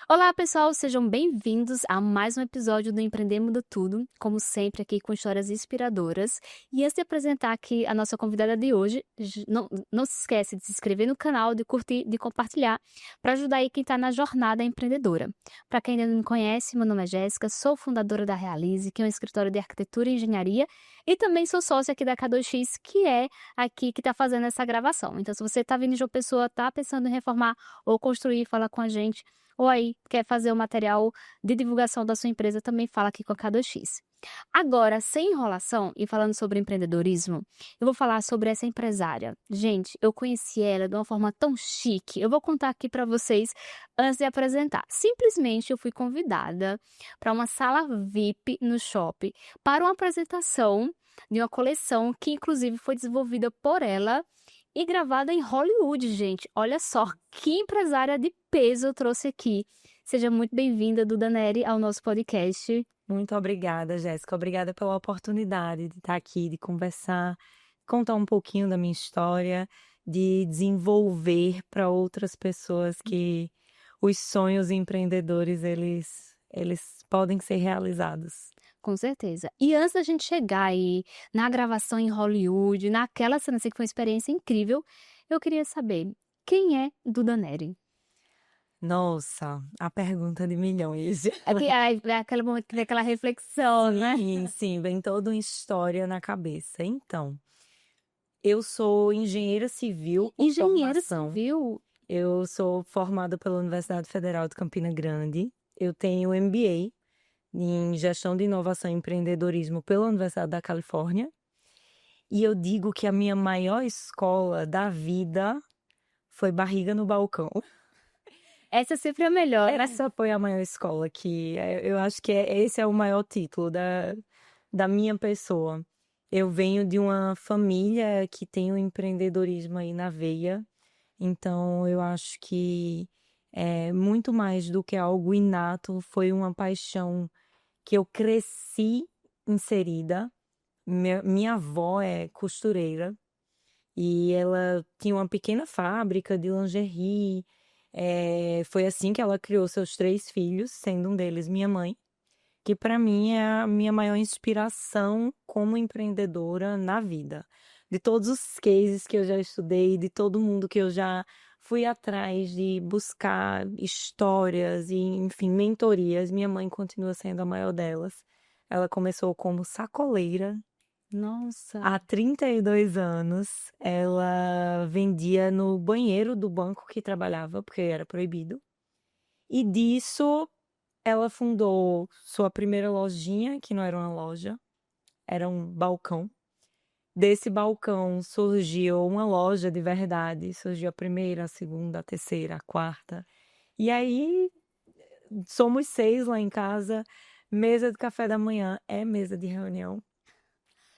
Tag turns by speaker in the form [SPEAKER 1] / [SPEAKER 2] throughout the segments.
[SPEAKER 1] Olá, pessoal, sejam bem-vindos a mais um episódio do Empreender Muda Tudo, como sempre aqui com histórias inspiradoras. E antes de apresentar aqui a nossa convidada de hoje, não se esquece de se inscrever no canal, de curtir, de compartilhar, para ajudar aí quem está na jornada empreendedora. Para quem ainda não me conhece, meu nome é Jéssica, sou fundadora da Realize, que é um escritório de arquitetura e engenharia, e também sou sócia aqui da K2X, que é aqui que está fazendo essa gravação. Então, se você está vindo de uma pessoa, está pensando em reformar ou construir, fala com a gente. Ou aí quer fazer o material de divulgação da sua empresa, também fala aqui com a K2X. Agora, sem enrolação e falando sobre empreendedorismo, eu vou falar sobre essa empresária. Gente, eu conheci ela de uma forma tão chique. Eu vou contar aqui para vocês antes de apresentar. Simplesmente eu fui convidada para uma sala VIP no shopping para uma apresentação de uma coleção que inclusive foi desenvolvida por ela e gravada em Hollywood, gente. Olha só que empresária de peso eu trouxe aqui. Seja muito bem-vinda, Duda Neri, ao nosso podcast.
[SPEAKER 2] Muito obrigada, Jéssica. Obrigada pela oportunidade de estar aqui, de conversar, contar um pouquinho da minha história, de desenvolver para outras pessoas que os sonhos empreendedores, eles podem ser realizados.
[SPEAKER 1] Com certeza. E antes da gente chegar aí na gravação em Hollywood, naquela cena assim, que foi uma experiência incrível, eu queria saber quem é Duda Neri?
[SPEAKER 2] Nossa, a pergunta de milhões.
[SPEAKER 1] É aquele momento que vem aquela reflexão, né?
[SPEAKER 2] Sim, vem toda uma história na cabeça. Então, eu sou engenheira civil por
[SPEAKER 1] Engenheiro
[SPEAKER 2] formação.
[SPEAKER 1] civil.
[SPEAKER 2] Eu sou formada pela Universidade Federal de Campina Grande. Eu tenho MBA em Gestão de Inovação e Empreendedorismo pela Universidade da Califórnia. E eu digo que a minha maior escola da vida foi Barriga no Balcão.
[SPEAKER 1] Essa é sempre a melhor, né?
[SPEAKER 2] Essa foi a maior escola eu acho que esse é o maior título da minha pessoa. Eu venho de uma família que tem o empreendedorismo aí na veia. Então, eu acho que é muito mais do que algo inato, foi uma paixão que eu cresci inserida. Minha avó é costureira e ela tinha uma pequena fábrica de lingerie. Foi assim que ela criou seus 3 filhos, sendo um deles minha mãe, que para mim é a minha maior inspiração como empreendedora na vida. De todos os cases que eu já estudei, de todo mundo que eu já fui atrás de buscar histórias e, enfim, mentorias, minha mãe continua sendo a maior delas. Ela começou como sacoleira.
[SPEAKER 1] Nossa.
[SPEAKER 2] Há 32 anos, ela vendia no banheiro do banco que trabalhava, porque era proibido. E disso ela fundou sua primeira lojinha, que não era uma loja, era um balcão. Desse balcão surgiu uma loja de verdade. Surgiu a primeira, a segunda, a terceira, a quarta. E aí, somos 6 lá em casa. Mesa de café da manhã é mesa de reunião.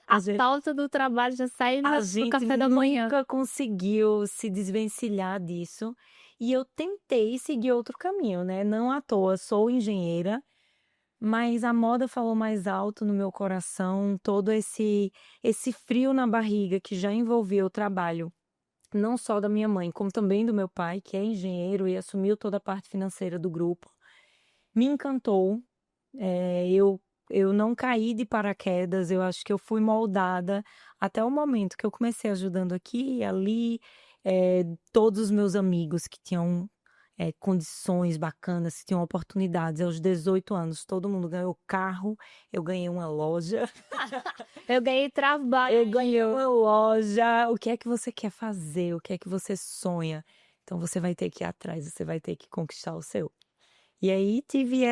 [SPEAKER 1] A pauta do trabalho já sai
[SPEAKER 2] A
[SPEAKER 1] no
[SPEAKER 2] gente
[SPEAKER 1] café da manhã.
[SPEAKER 2] nunca conseguiu se desvencilhar disso. E eu tentei seguir outro caminho, né? Não à toa, sou engenheira. Mas a moda falou mais alto no meu coração, todo esse frio na barriga que já envolvia o trabalho, não só da minha mãe, como também do meu pai, que é engenheiro e assumiu toda a parte financeira do grupo, me encantou. Eu não caí de paraquedas, eu acho que eu fui moldada até o momento que eu comecei ajudando aqui e ali, todos os meus amigos que tinham condições bacanas, que tinham oportunidades. Aos 18 anos, todo mundo ganhou carro, eu ganhei uma loja.
[SPEAKER 1] Eu ganhei trabalho.
[SPEAKER 2] Eu ganhei uma loja. O que é que você quer fazer? O que é que você sonha? Então você vai ter que ir atrás, você vai ter que conquistar o seu. E aí tive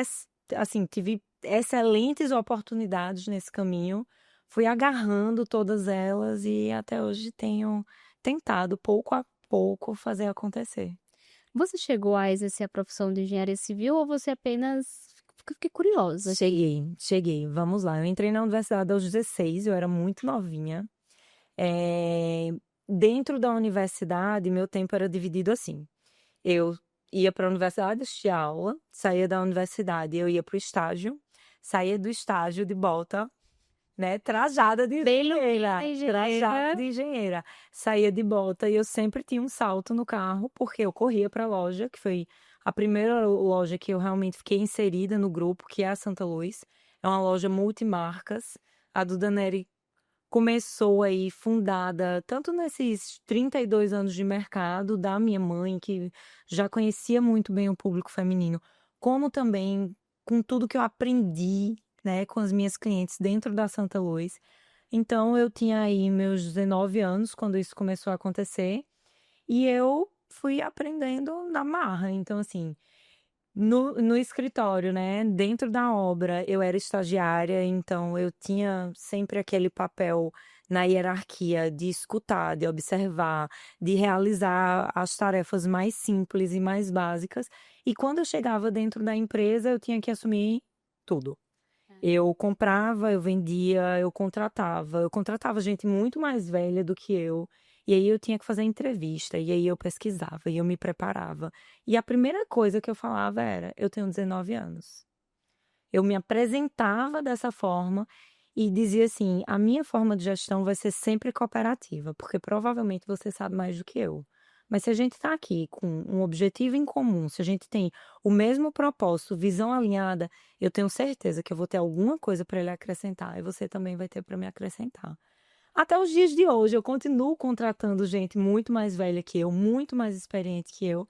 [SPEAKER 2] excelentes oportunidades nesse caminho. Fui agarrando todas elas e até hoje tenho tentado, pouco a pouco, fazer acontecer.
[SPEAKER 1] Você chegou a exercer a profissão de engenharia civil ou você apenas fiquei curiosa?
[SPEAKER 2] Cheguei. Vamos lá. Eu entrei na universidade aos 16, eu era muito novinha. Eh, Dentro da universidade, meu tempo era dividido assim. Eu ia para a universidade assistir aula, saía da universidade, eu ia para o estágio, saía do estágio de volta, né, trajada de engenheira, trajada de engenheira. Saía de bota e eu sempre tinha um salto no carro, porque eu corria para a loja, que foi A primeira loja que eu realmente fiquei inserida no grupo, que é a Santa Luz, é uma loja multimarcas. A Duda Neri começou aí fundada tanto nesses 32 anos de mercado da minha mãe, que já conhecia muito bem o público feminino, como também com tudo que eu aprendi, né, com as minhas clientes dentro da Santa Luz. Então eu tinha aí meus 19 anos quando isso começou a acontecer e eu fui aprendendo na marra. Então, assim, no escritório, né, dentro da obra, eu era estagiária, então eu tinha sempre aquele papel na hierarquia de escutar, de observar, de realizar as tarefas mais simples e mais básicas. E quando eu chegava dentro da empresa, eu tinha que assumir tudo. Eu comprava, eu vendia, eu contratava. Eu contratava gente muito mais velha do que eu. E aí eu tinha que fazer entrevista, e aí eu pesquisava, e eu me preparava. E a primeira coisa que eu falava era: eu tenho 19 anos. Eu me apresentava dessa forma e dizia assim: a minha forma de gestão vai ser sempre cooperativa, porque provavelmente você sabe mais do que eu. Mas se a gente está aqui com um objetivo em comum, se a gente tem o mesmo propósito, visão alinhada, eu tenho certeza que eu vou ter alguma coisa para ele acrescentar e você também vai ter para me acrescentar. Até os dias de hoje, eu continuo contratando gente muito mais velha que eu, muito mais experiente que eu,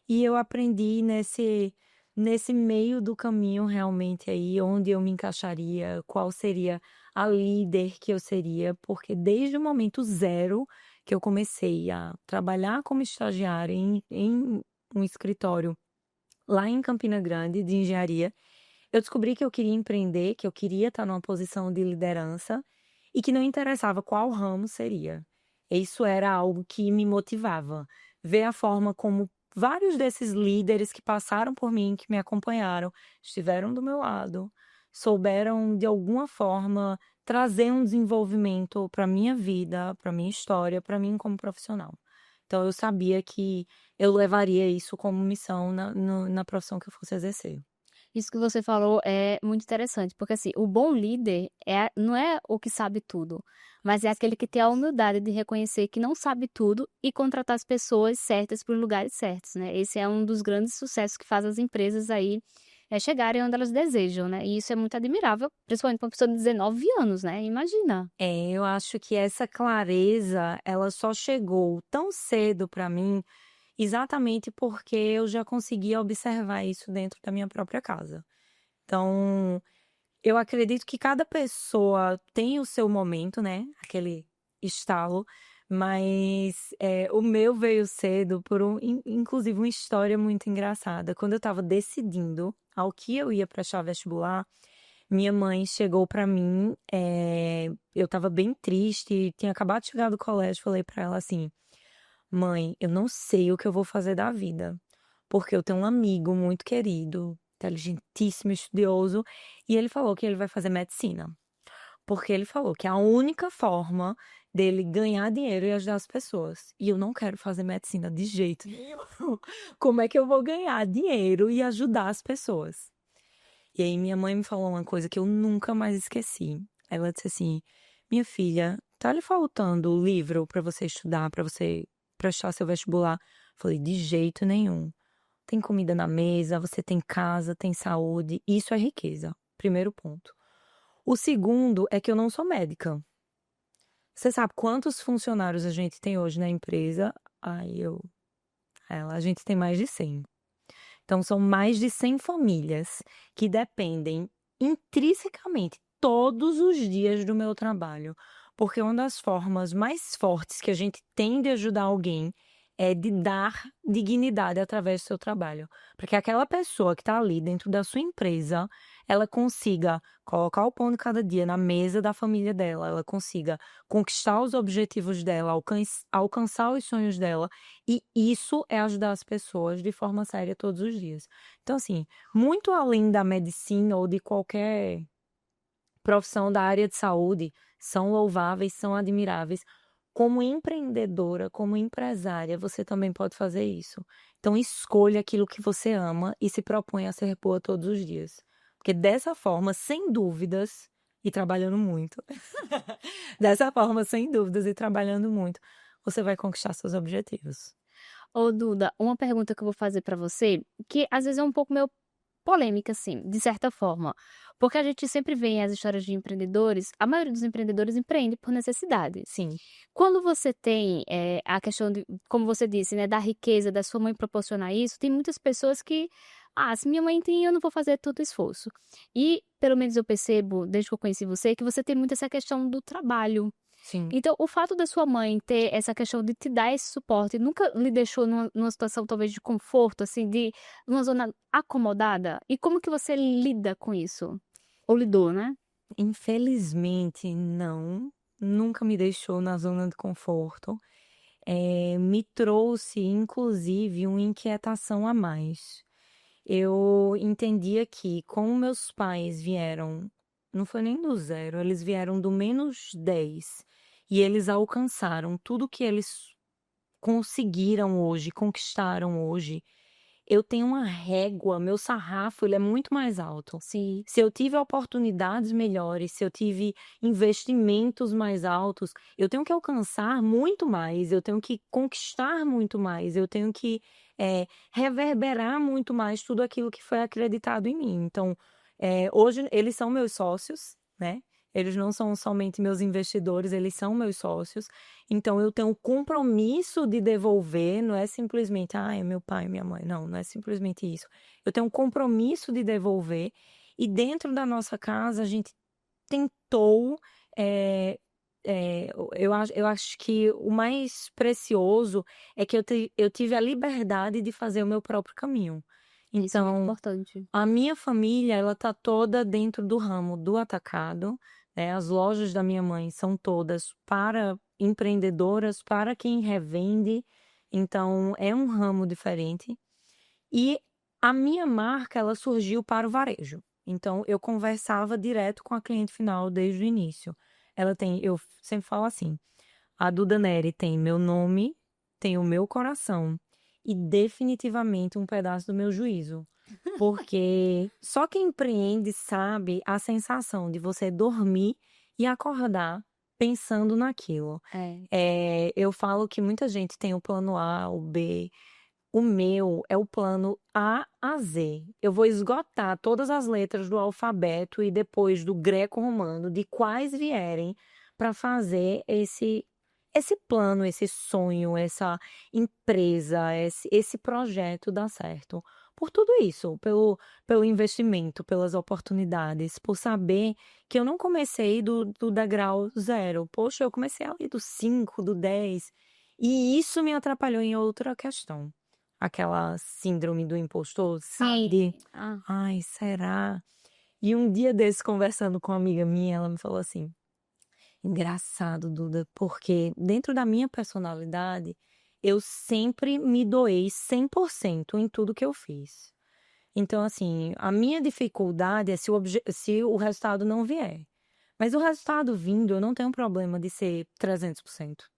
[SPEAKER 2] e eu aprendi nesse meio do caminho realmente aí, onde eu me encaixaria, qual seria a líder que eu seria, porque desde o momento zero que eu comecei a trabalhar como estagiária em um escritório lá em Campina Grande, de engenharia, eu descobri que eu queria empreender, que eu queria estar numa posição de liderança e que não interessava qual ramo seria. Isso era algo que me motivava. Ver a forma como vários desses líderes que passaram por mim, que me acompanharam, estiveram do meu lado, souberam de alguma forma trazer um desenvolvimento para minha vida, para minha história, para mim como profissional. Então eu sabia que eu levaria isso como missão na profissão que eu fosse exercer.
[SPEAKER 1] Isso que você falou é muito interessante, porque assim, o bom líder não é o que sabe tudo, mas é aquele que tem a humildade de reconhecer que não sabe tudo e contratar as pessoas certas para os lugares certos, né? Esse é um dos grandes sucessos que faz as empresas aí chegarem onde elas desejam, né? E isso é muito admirável, principalmente para uma pessoa de 19 anos, né? Imagina.
[SPEAKER 2] Eu acho que essa clareza, ela só chegou tão cedo para mim, exatamente porque eu já conseguia observar isso dentro da minha própria casa. Então, eu acredito que cada pessoa tem o seu momento, né? Aquele estalo, mas o meu veio cedo por inclusive uma história muito engraçada. Quando eu estava decidindo ao que eu ia prestar vestibular, minha mãe chegou pra mim, eu estava bem triste, tinha acabado de chegar do colégio, falei pra ela assim: "Mãe, eu não sei o que eu vou fazer da vida, porque eu tenho um amigo muito querido, inteligentíssimo, estudioso, e ele falou que ele vai fazer medicina, porque ele falou que a única forma dele ganhar dinheiro é ajudar as pessoas, e eu não quero fazer medicina de jeito nenhum. Como é que eu vou ganhar dinheiro e ajudar as pessoas?" E aí minha mãe me falou uma coisa que eu nunca mais esqueci. Ela disse assim: "Minha filha, tá lhe faltando livro para você estudar, para você prestar seu vestibular?" Falei: "De jeito nenhum. Tem comida na mesa, você tem casa, tem saúde, isso é riqueza." Primeiro ponto. O segundo é que eu não sou médica. Você sabe quantos funcionários a gente tem hoje na empresa? Aí a gente tem mais de 100. Então, são mais de 100 famílias que dependem intrinsecamente todos os dias do meu trabalho, porque uma das formas mais fortes que a gente tem de ajudar alguém é de dar dignidade através do seu trabalho, para que aquela pessoa que está ali dentro da sua empresa, ela consiga colocar o pão de cada dia na mesa da família dela, ela consiga conquistar os objetivos dela, alcançar os sonhos dela, e isso é ajudar as pessoas de forma séria todos os dias. Então, assim, muito além da medicina ou de qualquer profissão da área de saúde, são louváveis, são admiráveis. Como empreendedora, como empresária, você também pode fazer isso. Então, escolha aquilo que você ama e se proponha a ser boa todos os dias. Porque dessa forma, sem dúvidas, e trabalhando muito, dessa forma, sem dúvidas e trabalhando muito, você vai conquistar seus objetivos.
[SPEAKER 1] Ô Duda, uma pergunta que eu vou fazer pra você, que às vezes é um pouco meio polêmica, assim, de certa forma, porque a gente sempre vê as histórias de empreendedores, a maioria dos empreendedores empreende por necessidade.
[SPEAKER 2] Sim,
[SPEAKER 1] Quando você tem, a questão de como você disse, né, da riqueza da sua mãe proporcionar isso, tem muitas pessoas que: "Ah, se minha mãe tem, eu não vou fazer todo o esforço". E, pelo menos eu percebo, desde que eu conheci você, que você tem muito essa questão do trabalho.
[SPEAKER 2] sim.
[SPEAKER 1] Então, o fato da sua mãe ter essa questão de te dar esse suporte, nunca lhe deixou numa situação talvez de conforto, assim, de numa zona acomodada? E como que você lida com isso? Ou lidou, né?
[SPEAKER 2] Infelizmente, não. Nunca me deixou na zona de conforto. Me trouxe, inclusive, uma inquietação a mais. Eu entendia que, como meus pais vieram, não foi nem do zero, eles vieram do -10 e eles alcançaram tudo que eles conseguiram hoje, conquistaram hoje. Eu tenho uma régua, meu sarrafo, ele é muito mais alto.
[SPEAKER 1] Sim,
[SPEAKER 2] Se eu tive oportunidades melhores, se eu tive investimentos mais altos, eu tenho que alcançar muito mais, eu tenho que conquistar muito mais, eu tenho que, reverberar muito mais tudo aquilo que foi acreditado em mim. Então, hoje eles são meus sócios, né, eles não são somente meus investidores, eles são meus sócios, então eu tenho o compromisso de devolver, não é simplesmente: "Ah, é meu pai e minha mãe", não, não é simplesmente isso. Eu tenho um compromisso de devolver, e dentro da nossa casa a gente tentou, eh eu acho que o mais precioso é que eu tive a liberdade de fazer o meu próprio caminho.
[SPEAKER 1] isso é muito
[SPEAKER 2] Então,
[SPEAKER 1] importante.
[SPEAKER 2] a minha família, ela tá toda dentro do ramo do atacado, né, as lojas da minha mãe são todas para empreendedoras, para quem revende, então é um ramo diferente. E a minha marca, ela surgiu para o varejo. Então eu conversava direto com a cliente final desde o início. Ela tem eu sempre falo assim: "A Duda Neri tem meu nome, tem o meu coração e definitivamente um pedaço do meu juízo". Porque só quem empreende sabe a sensação de você dormir e acordar pensando naquilo.
[SPEAKER 1] É,
[SPEAKER 2] Eu falo que muita gente tem o plano A, o B, o meu é o plano A a Z. Eu vou esgotar todas as letras do alfabeto e depois do greco-romano, de quais vierem, para fazer esse plano, esse sonho, essa empresa, esse projeto dar certo. Por tudo isso, pelo investimento, pelas oportunidades, por saber que eu não comecei do degrau zero. Poxa, eu comecei ali do 5, do 10, e isso me atrapalhou em outra questão. Aquela síndrome do impostor,
[SPEAKER 1] sim.
[SPEAKER 2] sabe?
[SPEAKER 1] Ah,
[SPEAKER 2] "Ai, será?". E um dia desse conversando com uma amiga minha, ela me falou assim: "Engraçado, Duda, porque dentro da minha personalidade, eu sempre me doei 100% em tudo que eu fiz. Então, assim, a minha dificuldade é se o resultado não vier. Mas o resultado vindo, eu não tenho problema de ser 300%.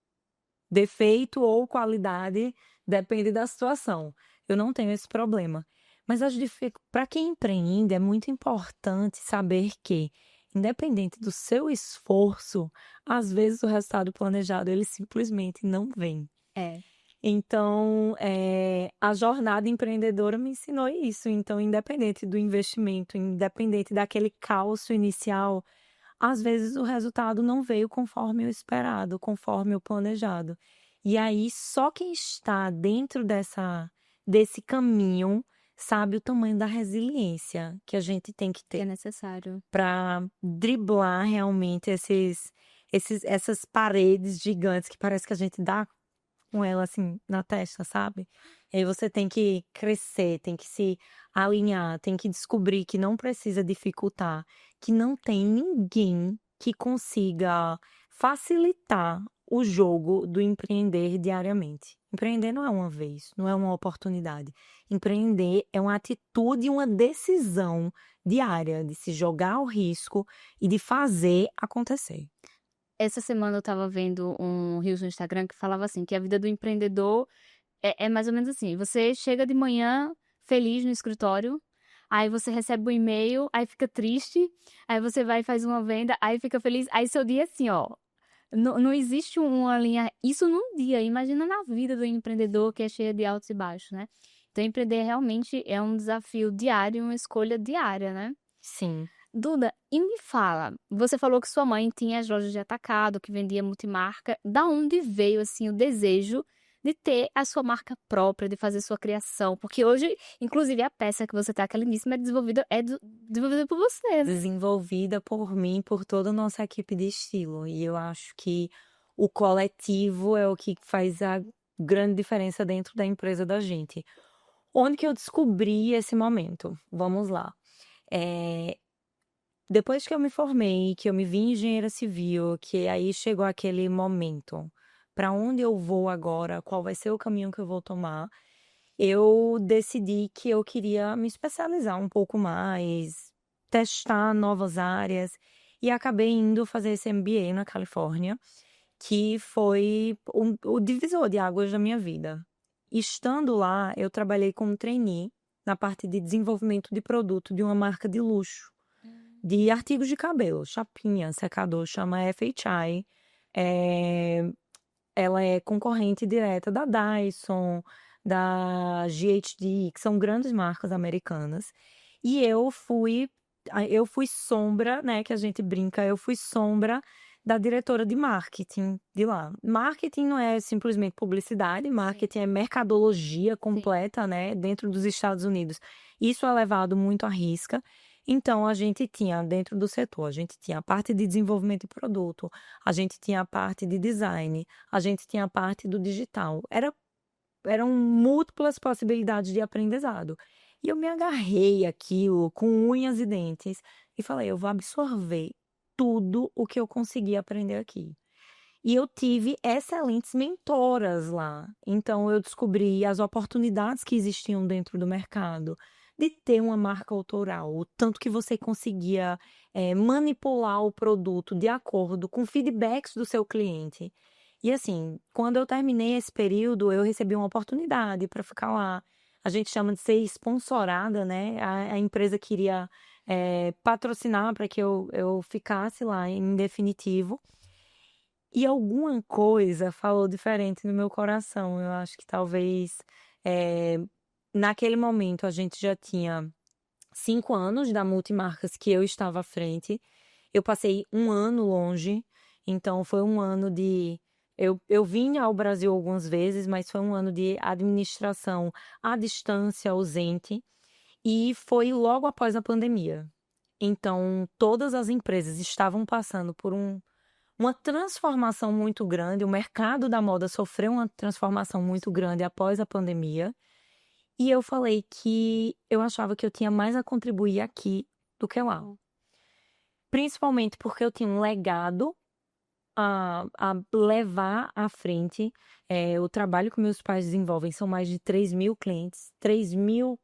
[SPEAKER 2] Defeito ou qualidade, depende da situação. Eu não tenho esse problema. Mas para quem empreende, é muito importante saber que, independente do seu esforço, às vezes o resultado planejado ele simplesmente não vem.
[SPEAKER 1] é.
[SPEAKER 2] Então, a jornada empreendedora me ensinou isso. Então, independente do investimento, independente daquele cálcio inicial, às vezes o resultado não veio conforme o esperado, conforme o planejado. E aí só quem está dentro desse caminho sabe o tamanho da resiliência que a gente tem que
[SPEAKER 1] Que é
[SPEAKER 2] ter
[SPEAKER 1] necessário.
[SPEAKER 2] para driblar realmente essas paredes gigantes que parece que a gente dá com ela, assim, na testa, sabe. E aí você tem que crescer, tem que se alinhar, tem que descobrir que não precisa dificultar, que não tem ninguém que consiga facilitar o jogo do empreender diariamente. Empreender não é uma vez, não é uma oportunidade. Empreender é uma atitude e uma decisão diária de se jogar ao risco e de fazer acontecer.
[SPEAKER 1] Essa semana eu estava vendo um reels no Instagram que falava assim, que a vida do empreendedor é mais ou menos assim, você chega de manhã feliz no escritório, aí você recebe um e-mail, aí fica triste, aí você vai e faz uma venda, aí fica feliz, aí seu dia é assim ó, Não existe uma linha isso num dia, imagina na vida do empreendedor que é cheia de altos e baixos, né. Então empreender realmente é um desafio diário, uma escolha diária, né.
[SPEAKER 2] Sim.
[SPEAKER 1] Duda, e me fala, você falou que sua mãe tinha as lojas de atacado, que vendia multimarca, da onde veio, assim, o desejo de ter a sua marca própria, de fazer sua criação? Porque hoje, inclusive a peça que você tá, aquela lindíssima, desenvolvida por você, né?
[SPEAKER 2] Desenvolvida por mim, por toda a nossa equipe de estilo. E eu acho que o coletivo é o que faz a grande diferença dentro da empresa da gente. Onde que eu descobri esse momento? Vamos lá. Eh, Depois que eu me formei, que eu me vi engenheira civil, que aí chegou aquele momento, para onde eu vou agora? Qual vai ser o caminho que eu vou tomar? Eu decidi que eu queria me especializar um pouco mais, testar novas áreas e acabei indo fazer esse MBA na Califórnia, que foi o divisor de águas da minha vida. Estando lá, eu trabalhei como trainee na parte de desenvolvimento de produto de uma marca de luxo, de artigos de cabelo, chapinha, secador, chama FHI. Ela é concorrente direta da Dyson, da GHD, que são grandes marcas americanas. E eu fui sombra, né, que a gente brinca, eu fui sombra da diretora de marketing de lá. Marketing não é simplesmente publicidade,
[SPEAKER 1] Sim,
[SPEAKER 2] marketing é mercadologia
[SPEAKER 1] sim.
[SPEAKER 2] completa, né, dentro dos Estados Unidos. Isso é levado muito à risca. Então a gente tinha dentro do setor, a gente tinha a parte de desenvolvimento de produto, a gente tinha a parte de design, a gente tinha a parte do digital. Eram múltiplas possibilidades de aprendizado. E eu me agarrei àquilo com unhas e dentes e falei: "Eu vou absorver tudo o que eu conseguir aprender aqui". E eu tive excelentes mentoras lá. Então eu descobri as oportunidades que existiam dentro do mercado de ter uma marca autoral, o tanto que você conseguia, manipular o produto de acordo com feedbacks do seu cliente. E assim, quando eu terminei esse período, eu recebi uma oportunidade para ficar lá. A gente chama de ser sponsorada, né, a empresa queria, patrocinar para que eu ficasse lá em definitivo. E alguma coisa falou diferente no meu coração. Eu acho que talvez, eh, naquele momento a gente já tinha 5 anos da multimarcas que eu estava à frente. Eu passei um ano longe, então foi um ano de eu vim ao Brasil algumas vezes, mas foi um ano de administração à distância, ausente, e foi logo após a pandemia. Então todas as empresas estavam passando por uma transformação muito grande, o mercado da moda sofreu uma transformação muito grande após a pandemia, e eu falei que eu achava que eu tinha mais a contribuir aqui do que lá.
[SPEAKER 1] Hum.
[SPEAKER 2] Principalmente porque eu tinha um legado a levar à frente, o trabalho que meus pais desenvolvem são mais de 3.000 clientes, 3.000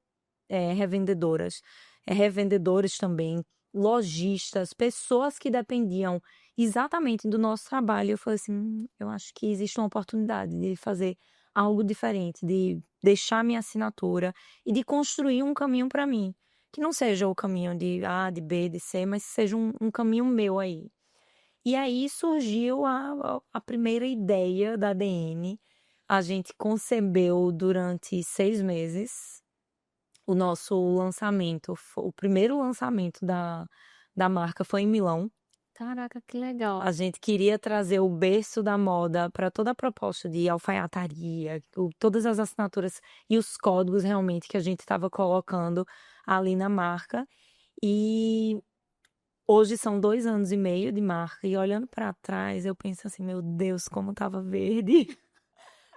[SPEAKER 2] revendedoras, revendedores também, lojistas, pessoas que dependiam exatamente do nosso trabalho. Eu falei assim: eu acho que existe uma oportunidade de fazer algo diferente, de deixar minha assinatura e de construir um caminho para mim, que não seja o caminho de A, de B, de C, mas seja um caminho meu aí". E aí surgiu a primeira ideia da ADN, a gente concebeu durante 6 meses, o nosso lançamento o primeiro lançamento da marca foi em Milão.
[SPEAKER 1] Caraca, que legal.
[SPEAKER 2] A gente queria trazer o berço da moda para toda a proposta de alfaiataria, todas as assinaturas e os códigos realmente que a gente estava colocando ali na marca. E hoje são 2 anos e meio de marca e olhando para trás eu penso assim: "Meu Deus, como estava verde".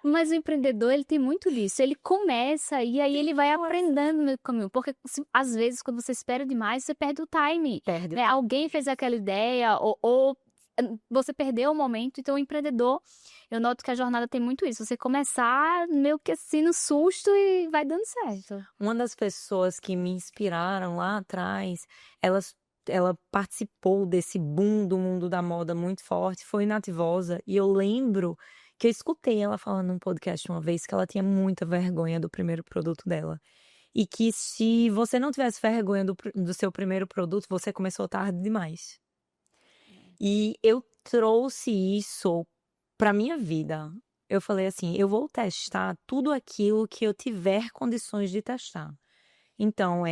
[SPEAKER 1] Mas o empreendedor, ele tem muito disso, ele começa e aí ele vai
[SPEAKER 2] Nossa.
[SPEAKER 1] aprendendo no meio do caminho, porque às vezes quando você espera demais, você perde o time,
[SPEAKER 2] Perde.
[SPEAKER 1] né, alguém fez aquela ideia você perdeu o momento, então o empreendedor, eu noto que a jornada tem muito isso, você começar meio que assim no susto e vai dando certo.
[SPEAKER 2] Uma das pessoas que me inspiraram lá atrás, elas ela participou desse boom do mundo da moda muito forte, foi Nativosa, e eu lembro que eu escutei ela falando num podcast uma vez que ela tinha muita vergonha do primeiro produto dela. E que se você não tivesse vergonha do seu primeiro produto, você começou tarde demais. E eu trouxe isso para minha vida. Eu falei assim: "Eu vou testar tudo aquilo que eu tiver condições de testar". Então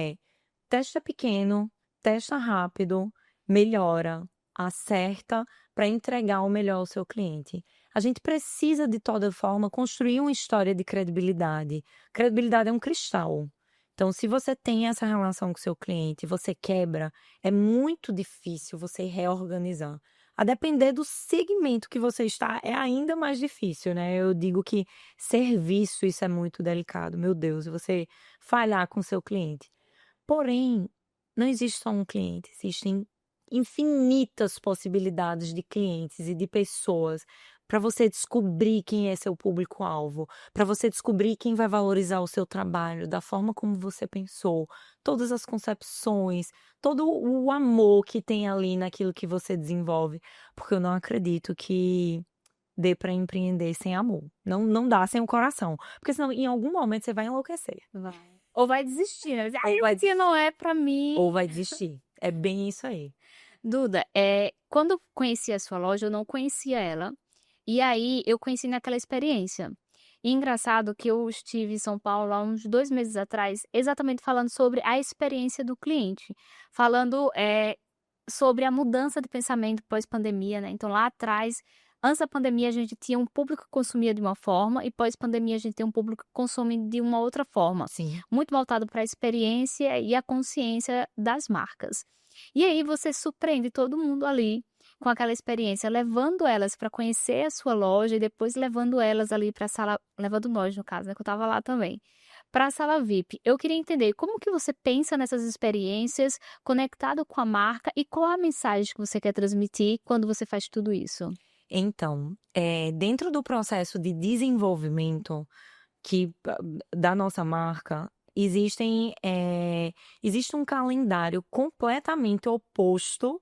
[SPEAKER 2] testa pequeno, testa rápido, melhora, acerta para entregar o melhor ao seu cliente. A gente precisa, de toda forma, construir uma história de credibilidade. Credibilidade é um cristal. Então, se você tem essa relação com o seu cliente, você quebra, é muito difícil você reorganizar. A depender do segmento que você está, é ainda mais difícil, né? Eu digo que serviço, isso é muito delicado. Meu Deus, você falhar com o seu cliente. Porém, não existe só um cliente, existem infinitas possibilidades de clientes e de pessoas para você descobrir quem é seu público-alvo, para você descobrir quem vai valorizar o seu trabalho da forma como você pensou, todas as concepções, todo o amor que tem ali naquilo que você desenvolve, porque eu não acredito que dê para empreender sem amor. Não dá sem o coração, porque senão em algum momento você vai enlouquecer.
[SPEAKER 1] Vai. Ou vai desistir, né?
[SPEAKER 2] Ou vai
[SPEAKER 1] Se não é pra mim.
[SPEAKER 2] Ou vai desistir. É bem isso aí.
[SPEAKER 1] Duda, quando eu conheci a sua loja, eu não conhecia ela. E aí eu conheci naquela experiência. E engraçado que eu estive em São Paulo há uns 2 meses atrás, exatamente falando sobre a experiência do cliente, falando sobre a mudança de pensamento pós-pandemia, né? Então lá atrás, antes da pandemia, a gente tinha um público que consumia de uma forma e pós-pandemia a gente tem um público que consome de uma outra forma,
[SPEAKER 2] Sim.
[SPEAKER 1] muito voltado para a experiência e a consciência das marcas. E aí você surpreende todo mundo ali com aquela experiência, levando elas para conhecer a sua loja e depois levando elas ali para a sala, levando nós no caso, né, que eu estava lá também, para a sala VIP. Eu queria entender como que você pensa nessas experiências, conectado com a marca e qual a mensagem que você quer transmitir quando você faz tudo isso?
[SPEAKER 2] Então, dentro do processo de desenvolvimento da nossa marca, existe um calendário completamente oposto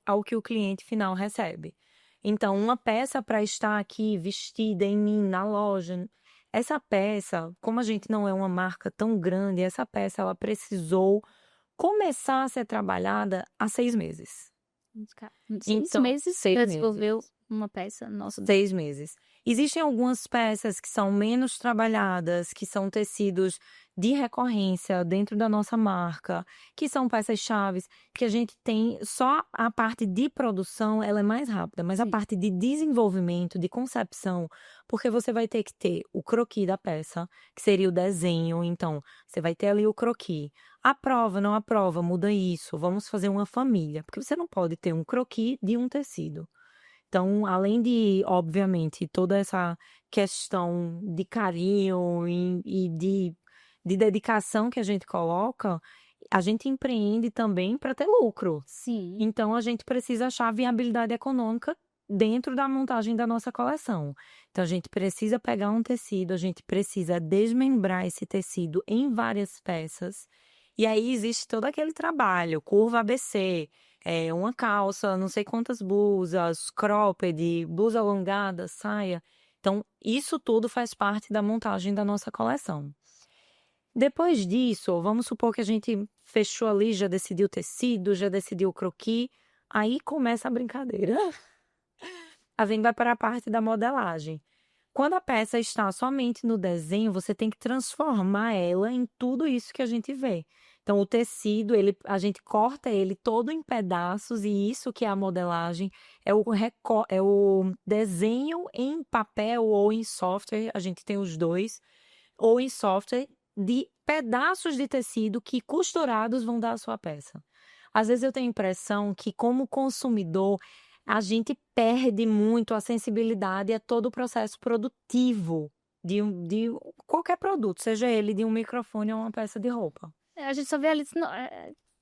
[SPEAKER 2] ao que o cliente final recebe. Então, uma peça para estar aqui vestida em mim, na loja, essa peça, como a gente não é uma marca tão grande, essa peça ela precisou começar a ser trabalhada há 6 meses.
[SPEAKER 1] Seis
[SPEAKER 2] Então,
[SPEAKER 1] meses
[SPEAKER 2] 6
[SPEAKER 1] para
[SPEAKER 2] meses.
[SPEAKER 1] desenvolver uma peça? Nossa.
[SPEAKER 2] 6 meses. Existem algumas peças que são menos trabalhadas, que são tecidos de recorrência dentro da nossa marca, que são peças-chaves, que a gente tem só a parte de produção, ela é mais rápida, mas a
[SPEAKER 1] Sim.
[SPEAKER 2] parte de desenvolvimento, de concepção, porque você vai ter que ter o croquis da peça, que seria o desenho, então, você vai ter ali o croquis. Aprova, não aprova, muda isso, vamos fazer uma família, porque você não pode ter um croquis de um tecido. Então, além de, obviamente, toda essa questão de carinho e de dedicação que a gente coloca, a gente empreende também para ter lucro.
[SPEAKER 1] Sim.
[SPEAKER 2] Então, a gente precisa achar viabilidade econômica dentro da montagem da nossa coleção. Então, a gente precisa pegar um tecido, a gente precisa desmembrar esse tecido em várias peças. E aí existe todo aquele trabalho, curva ABC, uma calça, não sei quantas blusas, cropped, blusa alongada, saia. Então, isso tudo faz parte da montagem da nossa coleção. Depois disso, vamos supor que a gente fechou ali, já decidiu o tecido, já decidiu o croquis, aí começa a brincadeira. A gente vai para a parte da modelagem. Quando a peça está somente no desenho, você tem que transformar ela em tudo isso que a gente vê. Então, o tecido, a gente corta ele todo em pedaços, e isso que é a modelagem, é o desenho em papel ou em software, a gente tem os dois, ou em software, de pedaços de tecido que costurados vão dar a sua peça. Às vezes eu tenho a impressão que, como consumidor, a gente perde muito a sensibilidade a todo o processo produtivo de qualquer produto, seja ele de um microfone ou uma peça de roupa.
[SPEAKER 1] A gente só vê ali, não,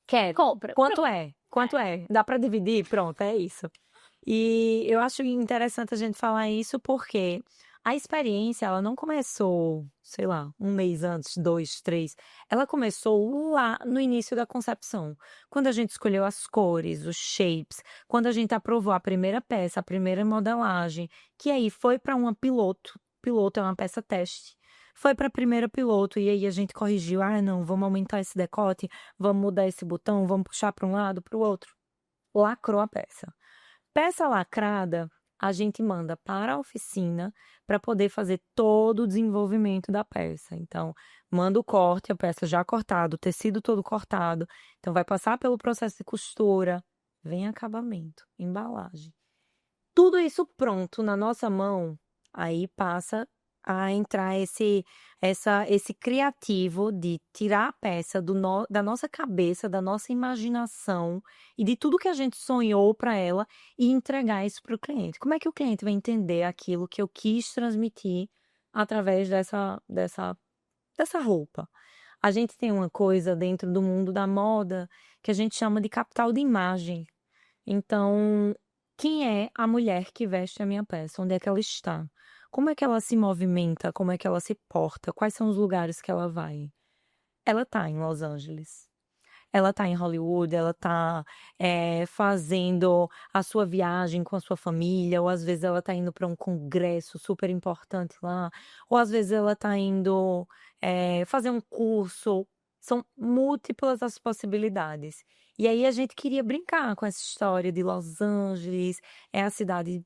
[SPEAKER 2] Quer?
[SPEAKER 1] compra.
[SPEAKER 2] Quanto é? Quanto é? Dá para dividir? Pronto, é isso. E eu acho interessante a gente falar isso porque a experiência, ela não começou, sei lá, 1 mês antes, 2, 3. Ela começou lá no início da concepção. Quando a gente escolheu as cores, os shapes, quando a gente aprovou a primeira peça, a primeira modelagem, que aí foi para uma piloto. Piloto é uma peça teste. Foi para a primeira piloto e aí a gente corrigiu. Ah, não, vamos aumentar esse decote, vamos mudar esse botão, vamos puxar para um lado, para o outro. Lacrou a peça. Peça lacrada, a gente manda para a oficina para poder fazer todo o desenvolvimento da peça. Então, manda o corte, a peça já cortada, o tecido todo cortado. Então, vai passar pelo processo de costura, vem acabamento, embalagem. Tudo isso pronto na nossa mão, aí passa a entrar esse criativo de tirar a peça da nossa cabeça, da nossa imaginação e de tudo que a gente sonhou para ela e entregar isso para o cliente. Como é que o cliente vai entender aquilo que eu quis transmitir através dessa roupa? A gente tem uma coisa dentro do mundo da moda que a gente chama de capital de imagem. Então, quem é a mulher que veste a minha peça? Onde é que ela está? Como é que ela se movimenta? Como é que ela se porta? Quais são os lugares que ela vai? Ela tá em Los Angeles. Ela tá em Hollywood, ela tá, fazendo a sua viagem com a sua família, ou às vezes ela tá indo para um congresso super importante lá, ou às vezes ela tá indo, fazer um curso. São múltiplas as possibilidades. E aí a gente queria brincar com essa história de Los Angeles, é a cidade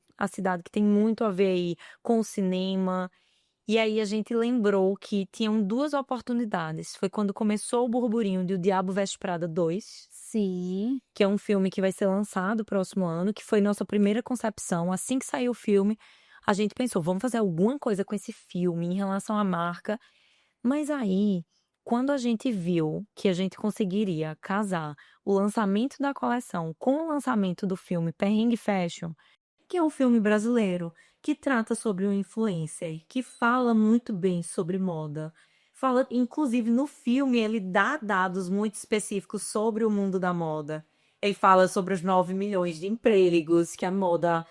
[SPEAKER 2] que tem muito a ver aí com o cinema. E aí a gente lembrou que tinham 2 oportunidades. Foi quando começou o burburinho de O Diabo Veste Prada 2,
[SPEAKER 1] Sim.
[SPEAKER 2] que é um filme que vai ser lançado próximo ano, que foi nossa primeira concepção. Assim que saiu o filme, a gente pensou: "Vamos fazer alguma coisa com esse filme em relação à marca". Mas aí, quando a gente viu que a gente conseguiria casar o lançamento da coleção com o lançamento do filme Perrengue Fashion, que é um filme brasileiro que trata sobre um influencer, que fala muito bem sobre moda. Fala, inclusive no filme, ele dá dados muito específicos sobre o mundo da moda. Ele fala sobre os 9 milhões de empregos que a moda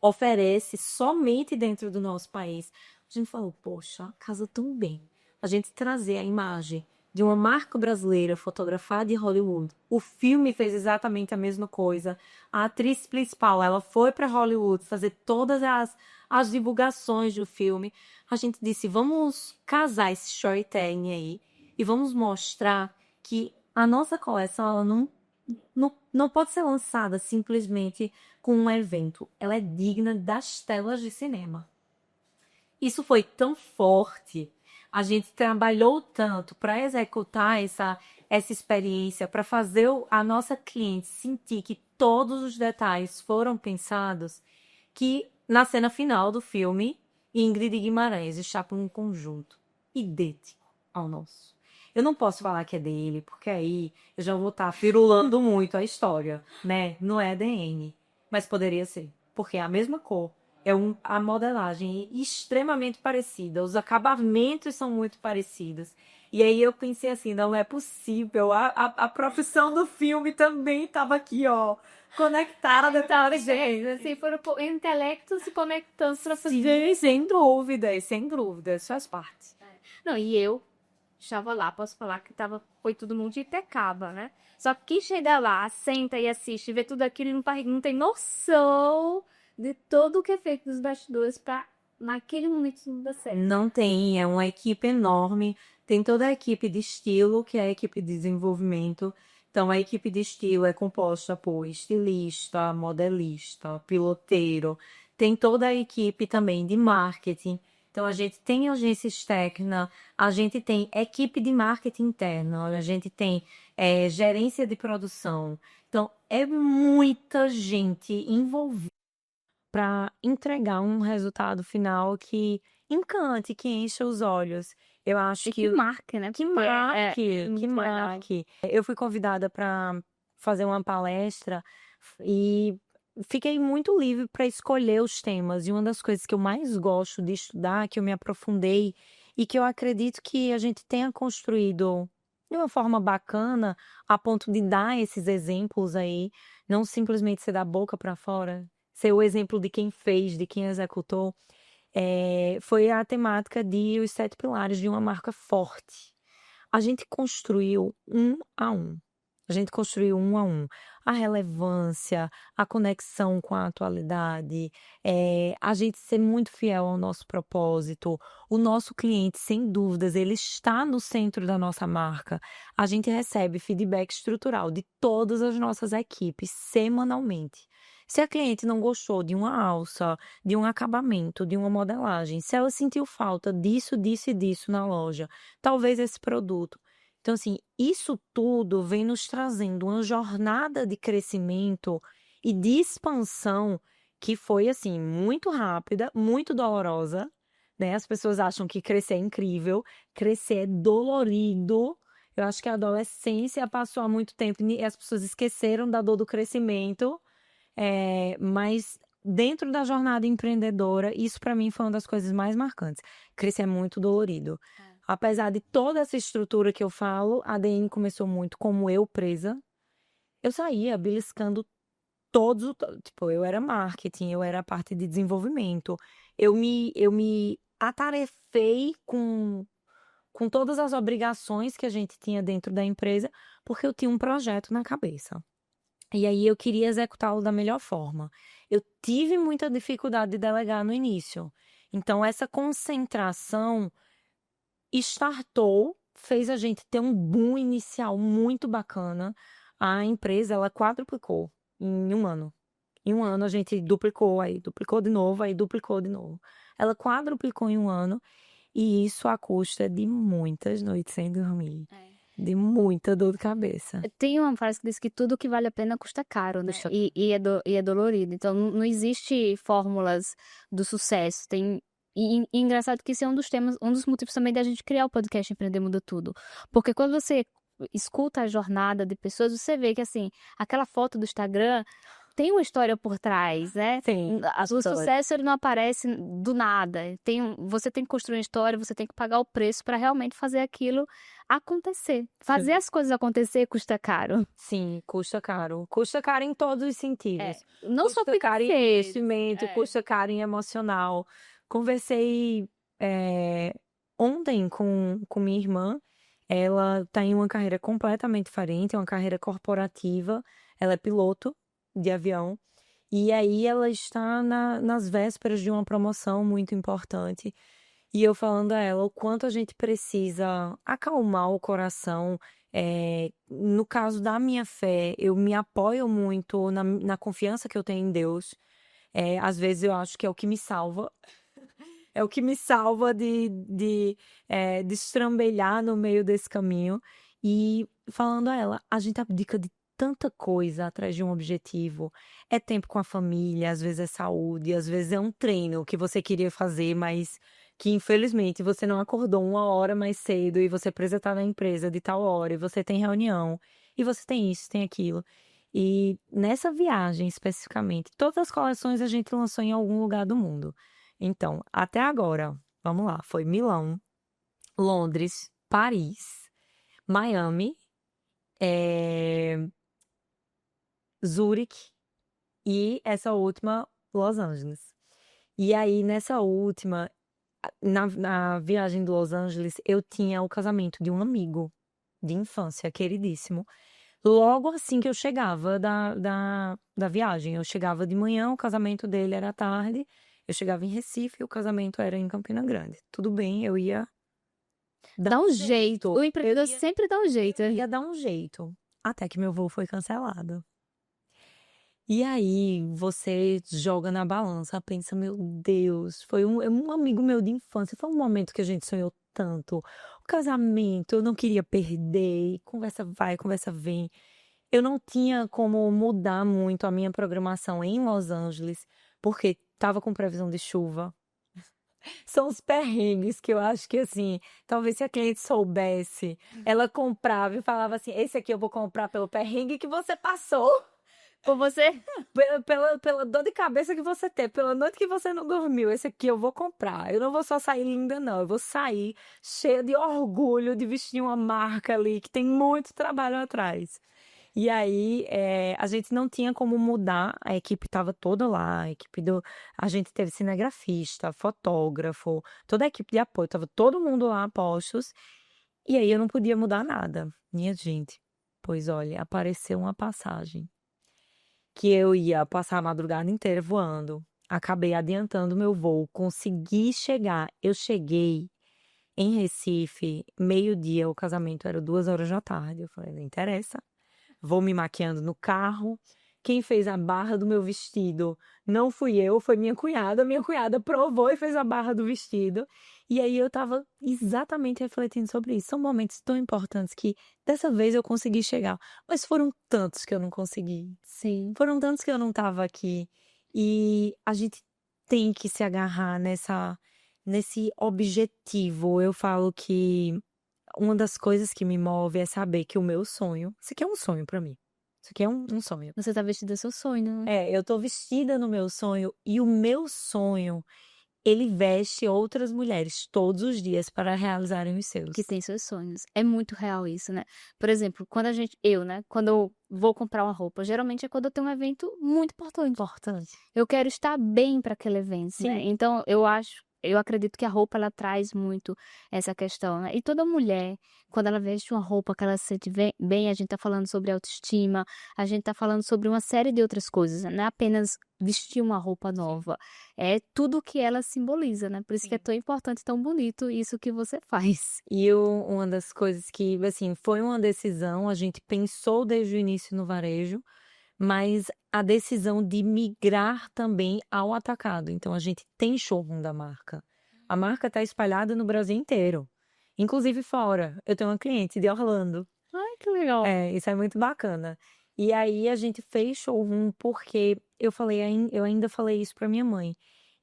[SPEAKER 2] oferece somente dentro do nosso país. A gente falou, poxa, casa tão bem. A gente trazer a imagem de uma marca brasileira fotografada em Hollywood. O filme fez exatamente a mesma coisa. A atriz principal, ela foi para Hollywood fazer todas as divulgações do filme. A gente disse, vamos casar esse storytelling aí e vamos mostrar que a nossa coleção, ela não pode ser lançada simplesmente com um evento. Ela é digna das telas de cinema. Isso foi tão forte, a gente trabalhou tanto para executar essa experiência, para fazer a nossa cliente sentir que todos os detalhes foram pensados, que na cena final do filme, Ingrid Guimarães está por um conjunto idêntico ao nosso. Eu não posso falar que é dele, porque aí eu já vou estar firulando muito a história, né? Não é DN, mas poderia ser, porque é a mesma cor. A modelagem é extremamente parecida, os acabamentos são muito parecidos. E aí eu pensei assim, não é possível, a profissão do filme também estava aqui, ó, conectada.
[SPEAKER 1] Então, gente, assim, foram intelectos se conectando para
[SPEAKER 2] Sim,
[SPEAKER 1] fazer.
[SPEAKER 2] sem dúvidas, faz parte.
[SPEAKER 1] Não, e eu estava lá, posso falar que foi todo mundo de Itecaba, né? Só que quem chega lá, senta e assiste, vê tudo aquilo e não tem noção de todo o que é feito dos bastidores para naquele momento tudo dar certo.
[SPEAKER 2] Não tem, é uma equipe enorme. Tem toda a equipe de estilo, que é a equipe de desenvolvimento. Então, a equipe de estilo é composta por estilista, modelista, piloteiro. Tem toda a equipe também de marketing. Então, a gente tem agência externa, a gente tem equipe de marketing interna, a gente tem gerência de produção. Então, é muita gente envolvida para entregar um resultado final que encante, que encha os olhos. Eu acho
[SPEAKER 1] E
[SPEAKER 2] que
[SPEAKER 1] que marca, né?
[SPEAKER 2] que
[SPEAKER 1] Porque
[SPEAKER 2] marque, que
[SPEAKER 1] muito legal.
[SPEAKER 2] marque. Eu fui convidada para fazer uma palestra e fiquei muito livre para escolher os temas. E uma das coisas que eu mais gosto de estudar, que eu me aprofundei e que eu acredito que a gente tenha construído de uma forma bacana, a ponto de dar esses exemplos aí, não simplesmente ser da boca para fora, ser o exemplo de quem fez, de quem executou, foi a temática de os 7 pilares de uma marca forte. A gente construiu um a um. A gente construiu um a um. A relevância, a conexão com a atualidade, a gente ser muito fiel ao nosso propósito. O nosso cliente, sem dúvidas, ele está no centro da nossa marca. A gente recebe feedback estrutural de todas as nossas equipes semanalmente. Se a cliente não gostou de uma alça, de um acabamento, de uma modelagem, se ela sentiu falta disso, disso e disso na loja, talvez esse produto. Então, assim, isso tudo vem nos trazendo uma jornada de crescimento e de expansão que foi, assim, muito rápida, muito dolorosa, né? As pessoas acham que crescer é incrível, crescer é dolorido. Eu acho que a adolescência passou há muito tempo e as pessoas esqueceram da dor do crescimento, mas dentro da jornada empreendedora, isso para mim foi uma das coisas mais marcantes. Crescer é muito dolorido. Apesar de toda essa estrutura que eu falo, a ADN começou muito como eu presa. Eu saía beliscando tipo, eu era marketing, eu era a parte de desenvolvimento. Eu me atarefei com todas as obrigações que a gente tinha dentro da empresa, porque eu tinha um projeto na cabeça. E aí eu queria executá-lo da melhor forma. Eu tive muita dificuldade de delegar no início. Então, essa concentração startou, fez a gente ter um boom inicial muito bacana. A empresa, ela quadruplicou em um ano. Em um ano a gente duplicou, aí duplicou de novo, aí duplicou de novo. Ela quadruplicou em um ano, e isso à custa de muitas noites sem dormir, de muita dor de cabeça.
[SPEAKER 1] Tem uma frase que diz que tudo que vale a pena custa caro, né?
[SPEAKER 2] Custa
[SPEAKER 1] E é dolorido. Então, não existe fórmulas do sucesso. E engraçado que esse é um dos temas, um dos motivos também da gente criar o podcast Empreender Muda Tudo. Porque quando você escuta a jornada de pessoas, você vê que, assim, aquela foto do Instagram tem uma história por trás, né?
[SPEAKER 2] Sim, a
[SPEAKER 1] O
[SPEAKER 2] história.
[SPEAKER 1] sucesso, ele não aparece do nada. Você tem que construir uma história, você tem que pagar o preço para realmente fazer aquilo acontecer. Fazer as coisas acontecer custa caro.
[SPEAKER 2] Sim, custa caro. Custa caro em todos os sentidos.
[SPEAKER 1] Não só
[SPEAKER 2] Custa caro em
[SPEAKER 1] financeiro.
[SPEAKER 2] investimento, custa caro em emocional. Conversei ontem com minha irmã. Ela está em uma carreira completamente diferente, é uma carreira corporativa. Ela é piloto de avião. E aí ela está nas vésperas de uma promoção muito importante. E eu falando a ela o quanto a gente precisa acalmar o coração. No caso da minha fé, eu me apoio muito na confiança que eu tenho em Deus. Às vezes eu acho que é o que me salva. É o que me salva de destrambelhar no meio desse caminho. E falando a ela, a gente abdica de tanta coisa atrás de um objetivo. É tempo com a família, às vezes é saúde, às vezes é um treino que você queria fazer, mas que infelizmente você não acordou uma hora mais cedo e você precisa estar na empresa de tal hora, e você tem reunião, e você tem isso, tem aquilo. E nessa viagem especificamente, todas as coleções a gente lançou em algum lugar do mundo. Então, até agora, vamos lá, foi Milão, Londres, Paris, Miami, Zurique e essa última, Los Angeles. E aí, nessa última, na viagem de Los Angeles, eu tinha o casamento de um amigo de infância, queridíssimo. Logo assim que eu chegava da viagem, eu chegava de manhã, o casamento dele era à tarde, eu chegava em Recife e o casamento era em Campina Grande. Tudo bem, eu ia
[SPEAKER 1] Dá um jeito. O empreendedor sempre dá um jeito.
[SPEAKER 2] ia dar um jeito. Até que meu voo foi cancelado. E aí você joga na balança, pensa, meu Deus, foi um amigo meu de infância, foi um momento que a gente sonhou tanto. O casamento, eu não queria perder, conversa vai, conversa vem. Eu não tinha como mudar muito a minha programação em Los Angeles, porque estava com previsão de chuva. São os perrengues que eu acho que, assim, talvez se a cliente soubesse, ela comprava e falava assim: esse aqui eu vou comprar pelo perrengue que você passou.
[SPEAKER 1] Por você?
[SPEAKER 2] Pela dor de cabeça que você teve, pela noite que você não dormiu, esse aqui eu vou comprar. Eu não vou só sair linda, não. Eu vou sair cheia de orgulho de vestir uma marca ali que tem muito trabalho atrás. E aí, a gente não tinha como mudar, a equipe estava toda lá, a gente teve cinegrafista, fotógrafo, toda a equipe de apoio, estava todo mundo lá a postos, e aí eu não podia mudar nada. Minha gente, pois olha, apareceu uma passagem que eu ia passar a madrugada inteira voando, acabei adiantando meu voo, consegui chegar, eu cheguei em Recife, meio-dia, o casamento era 2 horas da tarde, eu falei, não interessa. Vou me maquiando no carro, Quem fez a barra do meu vestido não fui eu, foi minha cunhada. Minha cunhada provou e fez a barra do vestido. E aí eu estava exatamente refletindo sobre isso. São momentos tão importantes que dessa vez eu consegui chegar, mas foram tantos que eu não consegui.
[SPEAKER 1] Sim.
[SPEAKER 2] Foram tantos que eu não estava aqui. E a gente tem que se agarrar nesse objetivo. Eu falo que uma das coisas que me move é saber que o meu sonho, isso aqui é um sonho pra mim. Isso aqui é um sonho.
[SPEAKER 1] Você tá vestida seu sonho, né?
[SPEAKER 2] Eu tô vestida no meu sonho e o meu sonho, ele veste outras mulheres todos os dias para realizarem os seus.
[SPEAKER 1] Que tem seus sonhos. É muito real isso, né? Por exemplo, quando eu vou comprar uma roupa, geralmente é quando eu tenho um evento muito importante.
[SPEAKER 2] Importante.
[SPEAKER 1] Eu quero estar bem para aquele evento, né?
[SPEAKER 2] Sim.
[SPEAKER 1] Então eu acredito que a roupa ela traz muito essa questão, né? E toda mulher, quando ela veste uma roupa que ela se sente bem, a gente tá falando sobre autoestima, a gente tá falando sobre uma série de outras coisas, né? Não é apenas vestir uma roupa nova, é tudo o que ela simboliza, né? Por isso que é
[SPEAKER 2] Sim.
[SPEAKER 1] tão importante, tão bonito isso que você faz.
[SPEAKER 2] E uma das coisas que, assim, foi uma decisão, a gente pensou desde o início no varejo, mas a decisão de migrar também ao atacado. Então a gente tem showroom da marca. A marca está espalhada no Brasil inteiro, inclusive fora. Eu tenho uma cliente de Orlando.
[SPEAKER 1] Ai, que legal.
[SPEAKER 2] Isso é muito bacana. E aí a gente fez showroom porque eu ainda falei isso para minha mãe.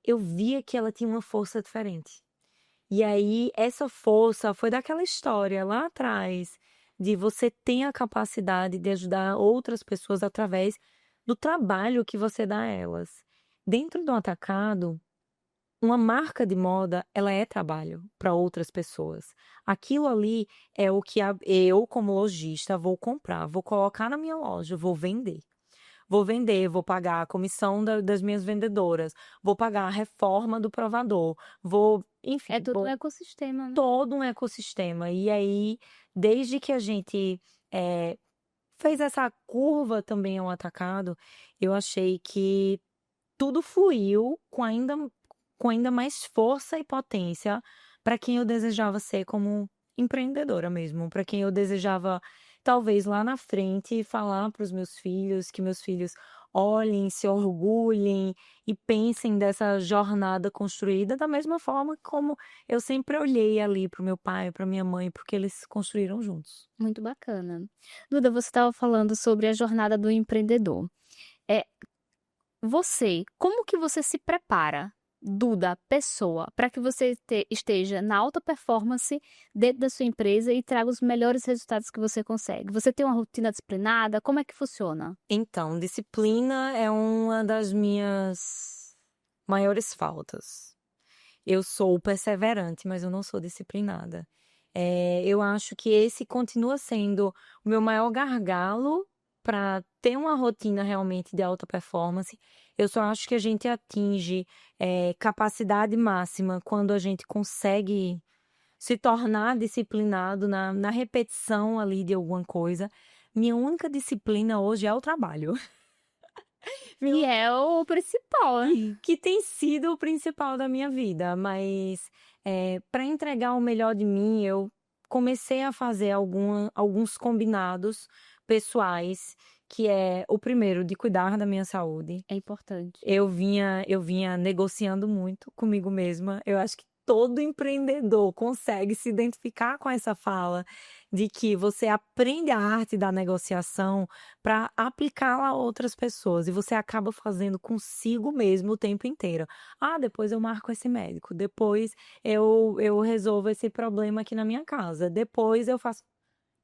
[SPEAKER 2] Eu via que ela tinha uma força diferente. E aí, essa força foi daquela história lá atrás, de você ter a capacidade de ajudar outras pessoas através do trabalho que você dá a elas. Dentro do atacado, uma marca de moda, ela é trabalho para outras pessoas. Aquilo ali é o que eu, como lojista, vou comprar, vou colocar na minha loja, vou vender. Vou vender, vou pagar a comissão das minhas vendedoras, vou pagar a reforma do provador, enfim,
[SPEAKER 1] É todo um ecossistema, né?
[SPEAKER 2] todo um ecossistema. E aí, desde que a gente fez essa curva também ao atacado, eu achei que tudo fluiu com ainda mais força e potência para quem eu desejava ser como empreendedora mesmo, para quem eu desejava, talvez lá na frente, falar para os meus filhos, que meus filhos olhem, se orgulhem e pensem dessa jornada construída da mesma forma como eu sempre olhei ali para o meu pai, para minha mãe, porque eles construíram juntos.
[SPEAKER 1] Muito bacana. Duda, você estava falando sobre a jornada do empreendedor. É, como que você se prepara, Duda, pessoa, para que você esteja na alta performance dentro da sua empresa e traga os melhores resultados que você consegue? Você tem uma rotina disciplinada? Como é que funciona?
[SPEAKER 2] Então, disciplina é uma das minhas maiores faltas. Eu sou perseverante, mas eu não sou disciplinada. Eu acho que esse continua sendo o meu maior gargalo para ter uma rotina realmente de alta performance. Eu só acho que a gente atinge, capacidade máxima quando a gente consegue se tornar disciplinado na repetição ali de alguma coisa. Minha única disciplina hoje é o trabalho.
[SPEAKER 1] E é o principal, né?
[SPEAKER 2] Que tem sido o principal da minha vida, mas para entregar o melhor de mim, eu comecei a fazer alguns combinados pessoais, que é o primeiro, de cuidar da minha saúde.
[SPEAKER 1] É importante.
[SPEAKER 2] Eu vinha negociando muito comigo mesma. Eu acho que todo empreendedor consegue se identificar com essa fala de que você aprende a arte da negociação para aplicá-la a outras pessoas e você acaba fazendo consigo mesmo o tempo inteiro. Ah, depois eu marco esse médico, depois eu resolvo esse problema aqui na minha casa, depois eu faço.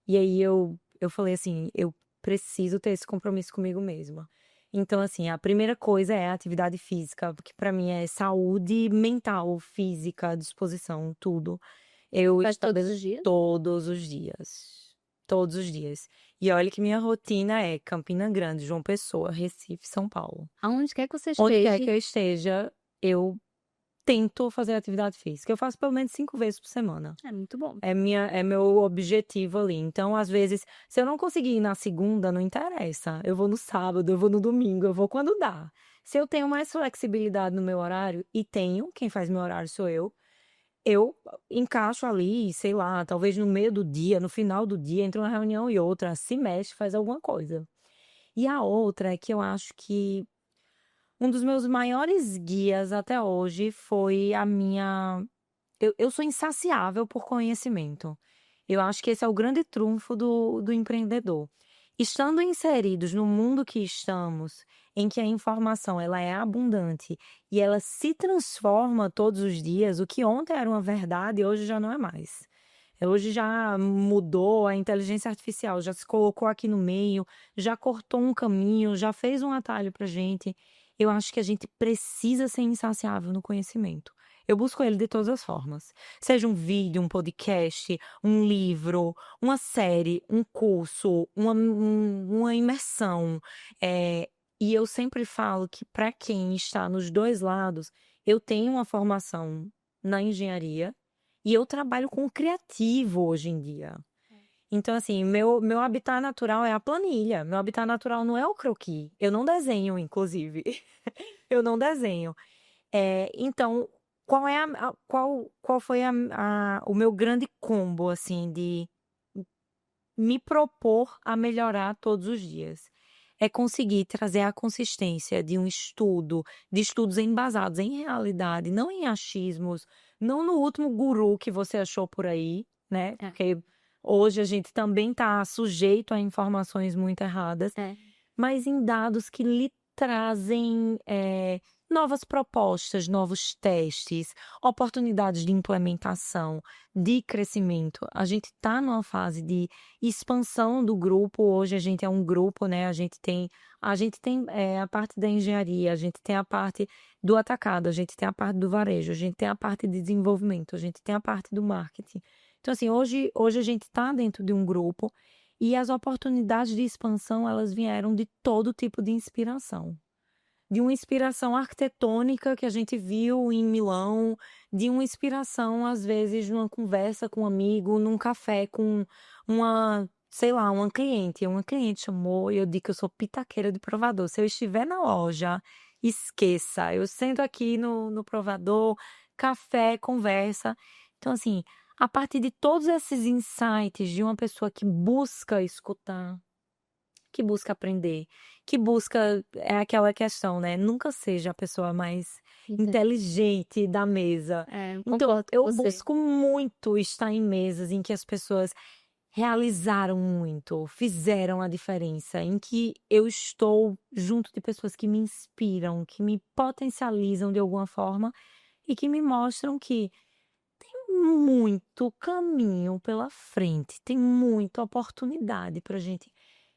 [SPEAKER 2] E aí eu falei assim, eu preciso ter esse compromisso comigo mesma. Então, assim, a primeira coisa é a atividade física, porque para mim é saúde mental, física, disposição, tudo. Eu
[SPEAKER 1] Faz todos os dias?
[SPEAKER 2] todos os dias. Todos os dias. E olha que minha rotina é Campina Grande, João Pessoa, Recife, São Paulo.
[SPEAKER 1] Aonde quer que você
[SPEAKER 2] Onde quer que
[SPEAKER 1] esteja.
[SPEAKER 2] eu esteja, eu tento fazer atividade física. Eu faço pelo menos 5 vezes por semana.
[SPEAKER 1] É muito bom.
[SPEAKER 2] É meu objetivo ali. Então, às vezes, se eu não conseguir ir na segunda, não interessa. Eu vou no sábado, eu vou no domingo, eu vou quando dá. Se eu tenho mais flexibilidade no meu horário, e tenho, quem faz meu horário sou eu encaixo ali, sei lá, talvez no meio do dia, no final do dia, entre uma reunião e outra, se mexe, faz alguma coisa. E a outra é que eu acho que um dos meus maiores guias até hoje foi a minha eu sou insaciável por conhecimento. Eu acho que esse é o grande trunfo do empreendedor. Estando inseridos no mundo que estamos, em que a informação ela é abundante e ela se transforma todos os dias, o que ontem era uma verdade, hoje já não é mais. Hoje já mudou, a inteligência artificial já se colocou aqui no meio, já cortou um caminho, já fez um atalho pra gente. Eu acho que a gente precisa ser insaciável no conhecimento. Eu busco ele de todas as formas. Seja um vídeo, um podcast, um livro, uma série, um curso, uma imersão. E eu sempre falo que para quem está nos dois lados, eu tenho uma formação na engenharia e eu trabalho com criativo hoje em dia. Então, assim, meu habitat natural é a planilha. Meu habitat natural não é o croquis. Eu não desenho, inclusive. Eu não desenho. Então, qual é qual foi o meu grande combo, assim, de me propor a melhorar todos os dias? É conseguir trazer a consistência de um estudo, de estudos embasados em realidade, não em achismos, não no último guru que você achou por aí, né?
[SPEAKER 1] É,
[SPEAKER 2] Porque hoje a gente também está sujeito a informações muito erradas,
[SPEAKER 1] é.
[SPEAKER 2] mas em dados que lhe trazem novas propostas, novos testes, oportunidades de implementação, de crescimento. A gente está numa fase de expansão do grupo. Hoje a gente é um grupo, né? A gente tem a parte da engenharia, a gente tem a parte do atacado, a gente tem a parte do varejo, a gente tem a parte de desenvolvimento, a gente tem a parte do marketing. Então, assim, hoje a gente está dentro de um grupo e as oportunidades de expansão, elas vieram de todo tipo de inspiração. De uma inspiração arquitetônica que a gente viu em Milão, de uma inspiração, às vezes, numa conversa com um amigo, num café com sei lá, uma cliente. Uma cliente chamou e eu digo que eu sou pitaqueira de provador. Se eu estiver na loja, esqueça. Eu sento aqui no provador, café, conversa. Então, assim, a partir de todos esses insights de uma pessoa que busca escutar, que busca aprender, que busca é aquela questão, né, nunca seja a pessoa mais
[SPEAKER 1] Entendi.
[SPEAKER 2] inteligente da mesa. Então,
[SPEAKER 1] Concordo com
[SPEAKER 2] eu
[SPEAKER 1] você.
[SPEAKER 2] busco muito estar em mesas em que as pessoas realizaram muito, fizeram a diferença, em que eu estou junto de pessoas que me inspiram, que me potencializam de alguma forma e que me mostram que muito caminho pela frente, tem muita oportunidade pra gente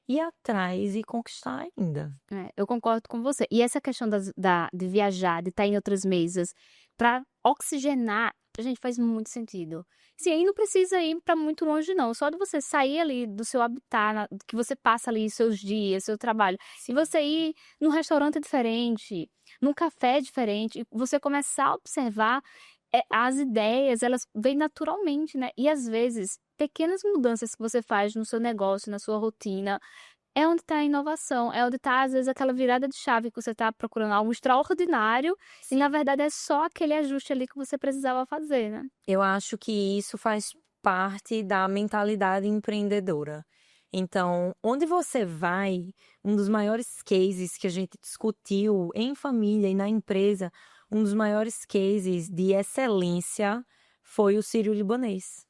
[SPEAKER 2] ir atrás e conquistar ainda.
[SPEAKER 1] Eu concordo com você. E essa questão de viajar, de estar em outras mesas, para oxigenar, gente, faz muito sentido. Sim, aí não precisa ir para muito longe não, só de você sair ali do seu habitat, que você passa ali seus dias, seu trabalho, e
[SPEAKER 2] Sim.
[SPEAKER 1] você ir num restaurante diferente, num café diferente, e você começar a observar, as ideias, elas vêm naturalmente, né. E às vezes, pequenas mudanças que você faz no seu negócio, na sua rotina, é onde está a inovação, é onde está, às vezes, aquela virada de chave que você está procurando algo extraordinário e, na verdade, é só aquele ajuste ali que você precisava fazer, né.
[SPEAKER 2] Eu acho que isso faz parte da mentalidade empreendedora. Então, onde você vai, um dos maiores cases que a gente discutiu em família e na empresa, um dos maiores cases de excelência foi o sírio-libanês.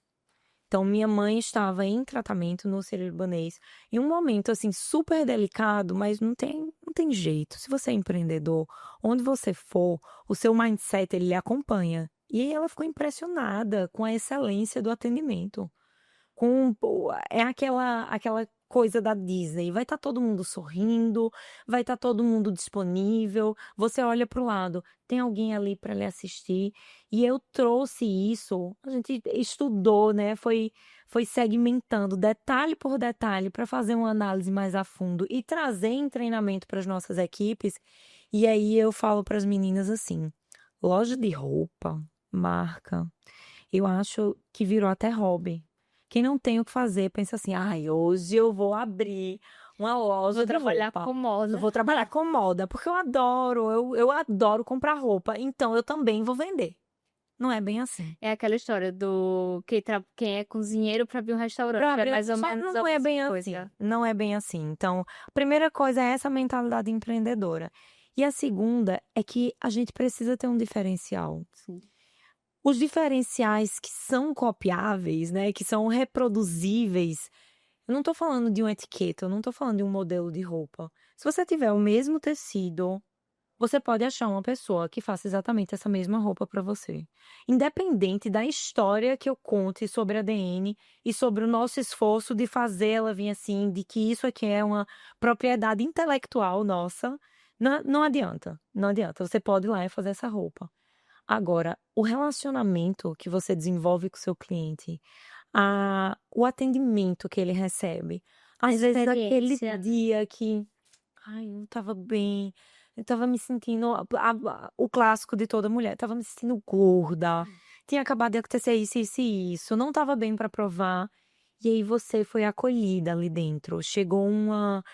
[SPEAKER 2] Então, minha mãe estava em tratamento no sírio-libanês, em um momento, assim, super delicado, mas não tem jeito. Se você é empreendedor, onde você for, o seu mindset, ele lhe acompanha. E aí ela ficou impressionada com a excelência do atendimento. É aquela coisa da Disney, vai estar todo mundo sorrindo, vai estar todo mundo disponível, você olha para o lado, tem alguém ali para lhe assistir, e eu trouxe isso, a gente estudou, né, foi segmentando detalhe por detalhe para fazer uma análise mais a fundo e trazer em treinamento para as nossas equipes, e aí eu falo para as meninas assim: "Loja de roupa, marca, eu acho que virou até hobby. Quem não tem o que fazer pensa assim: "Ai, hoje eu vou abrir uma loja
[SPEAKER 1] Vou
[SPEAKER 2] de
[SPEAKER 1] trabalhar
[SPEAKER 2] roupa.
[SPEAKER 1] com
[SPEAKER 2] Eu
[SPEAKER 1] moda.
[SPEAKER 2] vou trabalhar com moda, porque eu adoro comprar roupa, então eu também vou vender". Não é bem assim.
[SPEAKER 1] É aquela história do quem é cozinheiro para abrir um restaurante,
[SPEAKER 2] Pra
[SPEAKER 1] é
[SPEAKER 2] abrir
[SPEAKER 1] mais ou
[SPEAKER 2] só
[SPEAKER 1] menos a
[SPEAKER 2] não é
[SPEAKER 1] mesma
[SPEAKER 2] bem assim,
[SPEAKER 1] coisa.
[SPEAKER 2] não é bem assim. Então, a primeira coisa é essa mentalidade empreendedora. E a segunda é que a gente precisa ter um diferencial.
[SPEAKER 1] Sim.
[SPEAKER 2] Os diferenciais que são copiáveis, né, que são reproduzíveis, eu não tô falando de uma etiqueta, eu não tô falando de um modelo de roupa. Se você tiver o mesmo tecido, você pode achar uma pessoa que faça exatamente essa mesma roupa para você. Independente da história que eu conte sobre a DN e sobre o nosso esforço de fazer ela vir assim, de que isso aqui é uma propriedade intelectual nossa, não adianta, não adianta. Você pode ir lá e fazer essa roupa. Agora, o relacionamento que você desenvolve com o seu cliente, o atendimento que ele recebe, às vezes aquele
[SPEAKER 1] Experiência.
[SPEAKER 2] dia que, ai, eu não estava bem, eu estava me sentindo o clássico de toda mulher, estava me sentindo gorda, tinha acabado de acontecer isso, não estava bem para provar. E aí você foi acolhida ali dentro. Chegou uma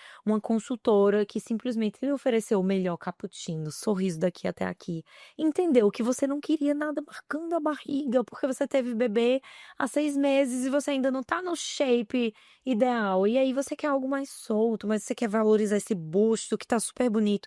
[SPEAKER 2] consultora que simplesmente lhe ofereceu o melhor cappuccino, sorriso daqui até aqui. Entendeu que você não queria nada marcando a barriga, porque você teve bebê há 6 meses e você ainda não tá no shape ideal. E aí você quer algo mais solto, mas você quer valorizar esse busto que tá super bonito.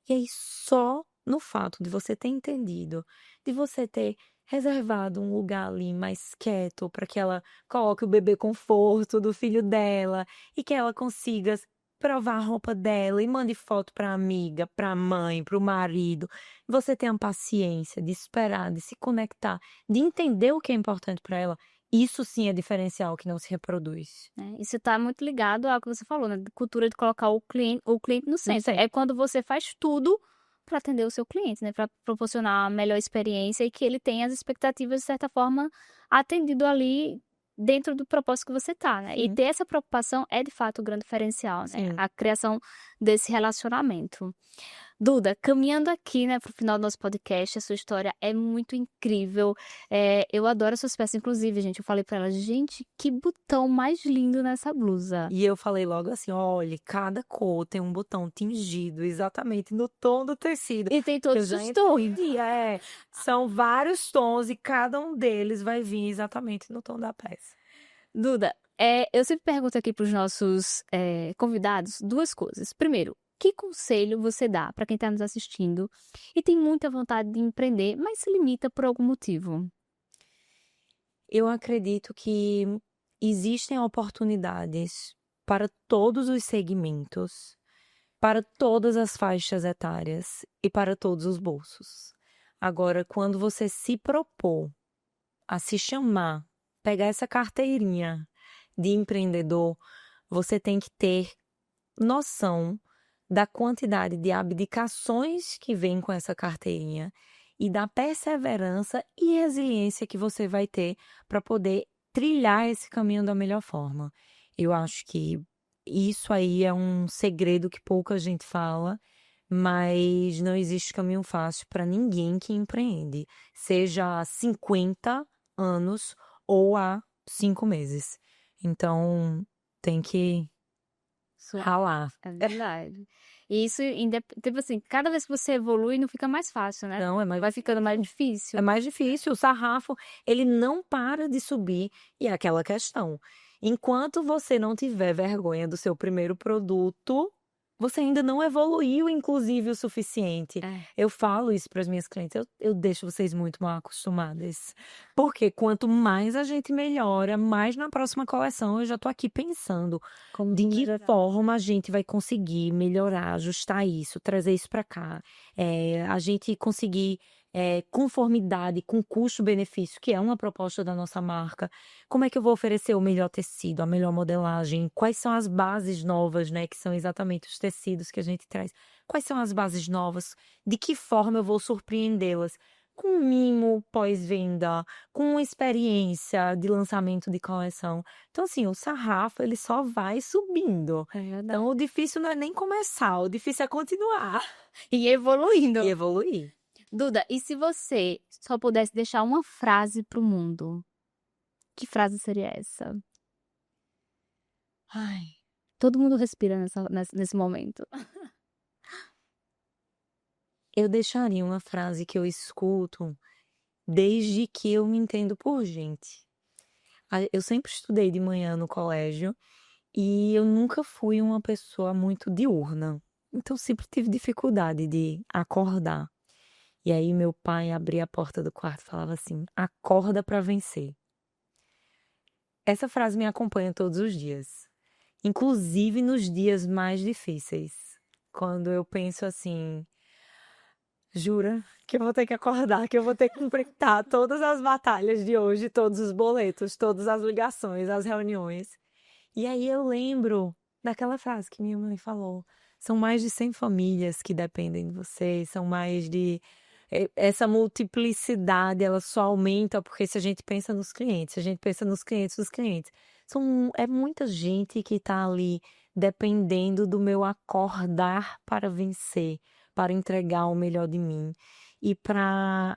[SPEAKER 2] E aí só no fato de você ter entendido, de você ter reservado um lugar ali mais quieto para que ela coloque o bebê conforto do filho dela e que ela consiga provar a roupa dela e mande foto para amiga, para mãe, para o marido. Você tem a paciência de esperar, de se conectar, de entender o que é importante para ela. Isso sim é diferencial que não se reproduz.
[SPEAKER 1] Né, isso está muito ligado ao que você falou, né, de cultura de colocar o cliente no
[SPEAKER 2] Não
[SPEAKER 1] centro.
[SPEAKER 2] sei.
[SPEAKER 1] É quando você faz tudo para atender o seu cliente, né, para proporcionar a melhor experiência e que ele tenha as expectativas, de certa forma, atendido ali dentro do propósito que você tá, né. E
[SPEAKER 2] Sim,
[SPEAKER 1] ter essa preocupação é, de fato, o grande diferencial, né,
[SPEAKER 2] sim.
[SPEAKER 1] a criação desse relacionamento. Duda, caminhando aqui, né, para o final do nosso podcast, a sua história é muito incrível. Eu adoro as suas peças, inclusive, gente, eu falei para ela: "Gente, que botão mais lindo nessa blusa".
[SPEAKER 2] E eu falei logo assim: "Olhe, cada cor tem um botão tingido exatamente no tom do tecido".
[SPEAKER 1] E tem
[SPEAKER 2] Eu
[SPEAKER 1] todos
[SPEAKER 2] já
[SPEAKER 1] os tons.
[SPEAKER 2] entendi, são vários tons e cada um deles vai vir exatamente no tom da peça.
[SPEAKER 1] Duda, eu sempre pergunto aqui para os nossos, convidados 2 coisas. Primeiro, que conselho você dá para quem está nos assistindo e tem muita vontade de empreender, mas se limita por algum motivo?
[SPEAKER 2] Eu acredito que existem oportunidades para todos os segmentos, para todas as faixas etárias e para todos os bolsos. Agora, quando você se propor a se chamar, pegar essa carteirinha de empreendedor, você tem que ter noção da quantidade de abdicações que vem com essa carteirinha e da perseverança e resiliência que você vai ter para poder trilhar esse caminho da melhor forma. Eu acho que isso aí é um segredo que pouca gente fala, mas não existe caminho fácil para ninguém que empreende, seja há 50 anos ou há 5 meses. Então, tem que
[SPEAKER 1] Sua
[SPEAKER 2] ralar.
[SPEAKER 1] É verdade. E isso tipo assim, cada vez que você evolui não fica mais fácil, né,
[SPEAKER 2] Não, é mais
[SPEAKER 1] vai ficando mais
[SPEAKER 2] difícil. É
[SPEAKER 1] difícil.
[SPEAKER 2] mais difícil, o sarrafo, ele não para de subir, e é aquela questão, enquanto você não tiver vergonha do seu primeiro produto, você ainda não evoluiu inclusive o suficiente.
[SPEAKER 1] É.
[SPEAKER 2] Eu falo isso para as minhas clientes, eu deixo vocês muito mal acostumadas, porque quanto mais a gente melhora, mais na próxima coleção eu já tô aqui pensando,
[SPEAKER 1] Como
[SPEAKER 2] de que
[SPEAKER 1] melhorar.
[SPEAKER 2] forma a gente vai conseguir melhorar, ajustar isso, trazer isso para cá, a gente conseguir conformidade com custo-benefício, que é uma proposta da nossa marca. Como é que eu vou oferecer o melhor tecido, a melhor modelagem? Quais são as bases novas, né, que são exatamente os tecidos que a gente traz? Quais são as bases novas? De que forma eu vou surpreendê-las? Com mimo pós-venda, com experiência de lançamento de coleção. Então, assim, o sarrafo, ele só vai subindo.
[SPEAKER 1] É verdade.
[SPEAKER 2] Então, o difícil não é nem começar, o difícil é continuar
[SPEAKER 1] E evoluindo.
[SPEAKER 2] e evoluir.
[SPEAKER 1] Duda, e se você só pudesse deixar uma frase para o mundo, que frase seria essa?
[SPEAKER 2] Ai.
[SPEAKER 1] Todo mundo respira nesse momento.
[SPEAKER 2] Eu deixaria uma frase que eu escuto desde que eu me entendo por gente. Eu sempre estudei de manhã no colégio e eu nunca fui uma pessoa muito diurna. Então, sempre tive dificuldade de acordar. E aí, meu pai abria a porta do quarto e falava assim: acorda para vencer. Essa frase me acompanha todos os dias, inclusive nos dias mais difíceis. Quando eu penso assim, jura que eu vou ter que acordar, que eu vou ter que enfrentar todas as batalhas de hoje, todos os boletos, todas as ligações, as reuniões. E aí eu lembro daquela frase que minha mãe falou: são mais de 100 famílias que dependem de você, são mais de. Essa multiplicidade, ela só aumenta porque se a gente pensa nos clientes, se a gente pensa nos clientes dos clientes, é muita gente que está ali dependendo do meu acordar para vencer, para entregar o melhor de mim e para,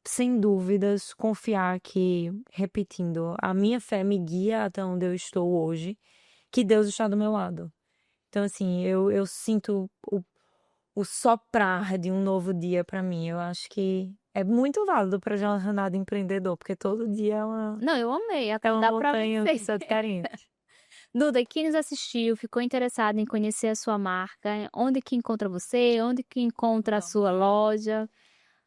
[SPEAKER 2] sem dúvidas, confiar que, repetindo, a minha fé me guia até onde eu estou hoje, que Deus está do meu lado. Então, assim, eu sinto o soprar de um novo dia para mim. Eu acho que é muito válido para a jornada empreendedor, porque todo dia
[SPEAKER 1] Não, eu amei,
[SPEAKER 2] é uma
[SPEAKER 1] dá pra
[SPEAKER 2] montanha
[SPEAKER 1] vencer.
[SPEAKER 2] russa diferente.
[SPEAKER 1] Duda, e quem nos assistiu, ficou interessado em conhecer a sua marca, onde que encontra você, onde que encontra a sua loja?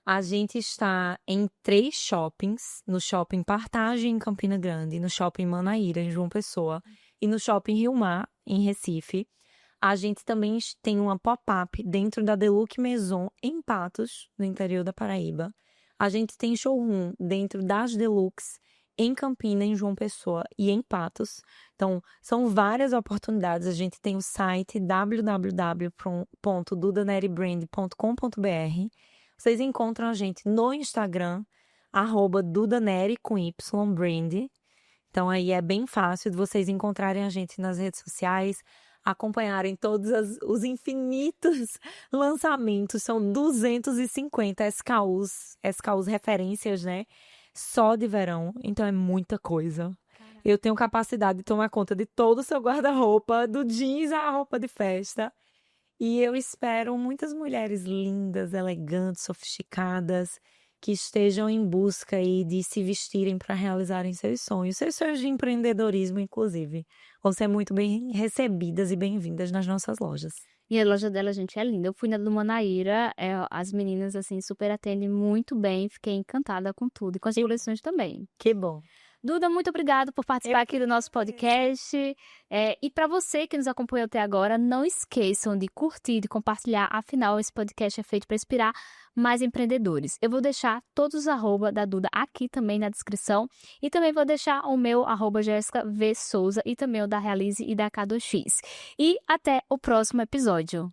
[SPEAKER 2] A gente está em 3 shoppings, no Shopping Partage, em Campina Grande, no Shopping Manaíra, em João Pessoa, e no Shopping Rio Mar, em Recife. A gente também tem uma pop-up dentro da Deluxe Maison, em Patos, no interior da Paraíba. A gente tem showroom dentro das Deluxe, em Campina, em João Pessoa e em Patos. Então, são várias oportunidades. A gente tem o site www.dudaneribrand.com.br. Vocês encontram a gente no Instagram, @dudaneri com Y, brand. Então aí é bem fácil de vocês encontrarem a gente nas redes sociais, acompanharem todos os infinitos lançamentos. São 250 SKUs referências, né? Só de verão. Então é muita coisa. Eu tenho capacidade de tomar conta de todo o seu guarda-roupa, do jeans à roupa de festa. E eu espero muitas mulheres lindas, elegantes, sofisticadas, que estejam em busca aí de se vestirem para realizarem seus sonhos de empreendedorismo, inclusive. Vão ser muito bem recebidas e bem-vindas nas nossas lojas.
[SPEAKER 1] E a loja dela, gente, é linda. Eu fui na do Manaíra, as meninas, assim, super atendem muito bem. Fiquei encantada com tudo e com as coleções também.
[SPEAKER 2] Que bom.
[SPEAKER 1] Duda, muito obrigada por participar aqui do nosso podcast. E para você que nos acompanhou até agora, não esqueçam de curtir, de compartilhar. Afinal, esse podcast é feito para inspirar mais empreendedores. Eu vou deixar todos os arroba da Duda aqui também na descrição. E também vou deixar o meu Jéssica V. Souza e também o da Realize e da K2X. E até o próximo episódio.